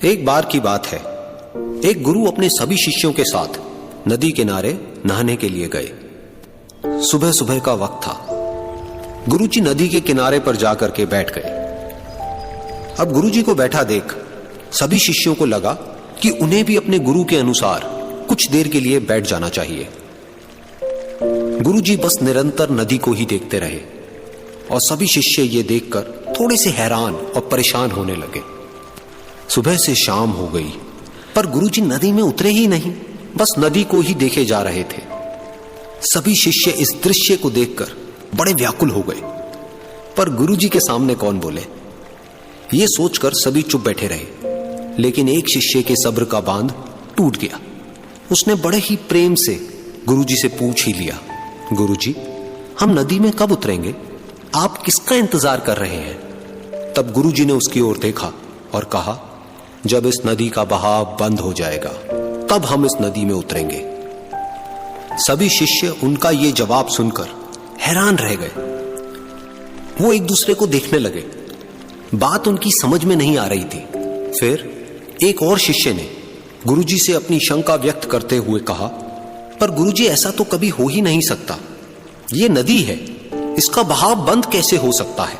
एक बार की बात है, एक गुरु अपने सभी शिष्यों के साथ नदी किनारे नहाने के लिए गए। सुबह सुबह का वक्त था। गुरुजी नदी के किनारे पर जाकर के बैठ गए। अब गुरुजी को बैठा देख सभी शिष्यों को लगा कि उन्हें भी अपने गुरु के अनुसार कुछ देर के लिए बैठ जाना चाहिए। गुरुजी बस निरंतर नदी को ही देखते रहे और सभी शिष्य ये देखकर थोड़े से हैरान और परेशान होने लगे। सुबह से शाम हो गई पर गुरुजी नदी में उतरे ही नहीं, बस नदी को ही देखे जा रहे थे। सभी शिष्य इस दृश्य को देखकर बड़े व्याकुल हो गए, पर गुरुजी के सामने कौन बोले, ये सोचकर सभी चुप बैठे रहे। लेकिन एक शिष्य के सब्र का बांध टूट गया। उसने बड़े ही प्रेम से गुरुजी से पूछ ही लिया, गुरुजी, हम नदी में कब उतरेंगे? आप किसका इंतजार कर रहे हैं? तब गुरुजी ने उसकी ओर देखा और कहा, जब इस नदी का बहाव बंद हो जाएगा तब हम इस नदी में उतरेंगे। सभी शिष्य उनका ये जवाब सुनकर हैरान रह गए। वो एक दूसरे को देखने लगे। बात उनकी समझ में नहीं आ रही थी। फिर एक और शिष्य ने गुरुजी से अपनी शंका व्यक्त करते हुए कहा, पर गुरुजी, ऐसा तो कभी हो ही नहीं सकता। ये नदी है, इसका बहाव बंद कैसे हो सकता है?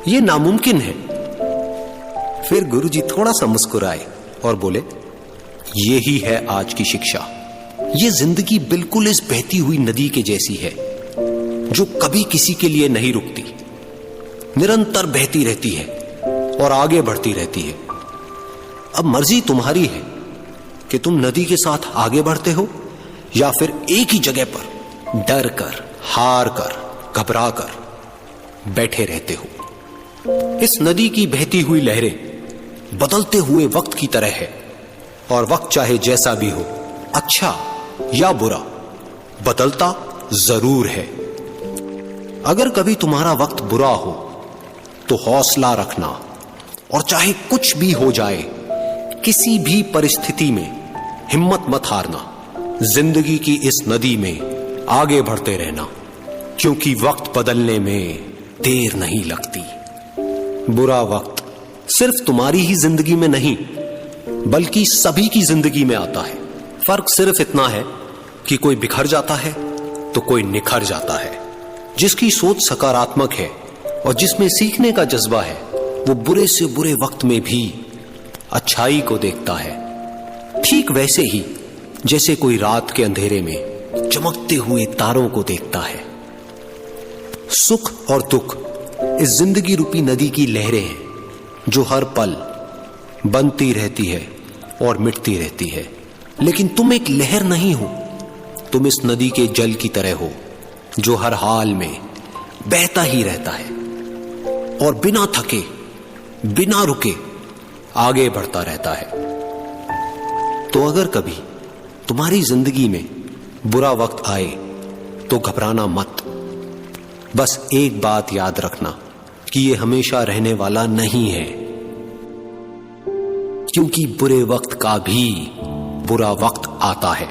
ये नामुमकिन है। फिर गुरुजी थोड़ा सा मुस्कुराए और बोले, यही है आज की शिक्षा। ये जिंदगी बिल्कुल इस बहती हुई नदी के जैसी है जो कभी किसी के लिए नहीं रुकती, निरंतर बहती रहती है और आगे बढ़ती रहती है। अब मर्जी तुम्हारी है कि तुम नदी के साथ आगे बढ़ते हो या फिर एक ही जगह पर डर कर, हार कर, घबरा कर बैठे रहते हो। इस नदी की बहती हुई लहरें बदलते हुए वक्त की तरह है और वक्त चाहे जैसा भी हो, अच्छा या बुरा, बदलता जरूर है। अगर कभी तुम्हारा वक्त बुरा हो तो हौसला रखना और चाहे कुछ भी हो जाए, किसी भी परिस्थिति में हिम्मत मत हारना। जिंदगी की इस नदी में आगे बढ़ते रहना, क्योंकि वक्त बदलने में देर नहीं लगती। बुरा वक्त सिर्फ तुम्हारी ही जिंदगी में नहीं बल्कि सभी की जिंदगी में आता है। फर्क सिर्फ इतना है कि कोई बिखर जाता है तो कोई निखर जाता है। जिसकी सोच सकारात्मक है और जिसमें सीखने का जज्बा है, वो बुरे से बुरे वक्त में भी अच्छाई को देखता है। ठीक वैसे ही जैसे कोई रात के अंधेरे में चमकते हुए तारों को देखता है। सुख और दुख इस जिंदगी रूपी नदी की लहरें हैं जो हर पल बनती रहती है और मिटती रहती है। लेकिन तुम एक लहर नहीं हो, तुम इस नदी के जल की तरह हो जो हर हाल में बहता ही रहता है और बिना थके, बिना रुके आगे बढ़ता रहता है। तो अगर कभी तुम्हारी जिंदगी में बुरा वक्त आए तो घबराना मत। बस एक बात याद रखना कि ये हमेशा रहने वाला नहीं है, क्योंकि बुरे वक्त का भी बुरा वक्त आता है।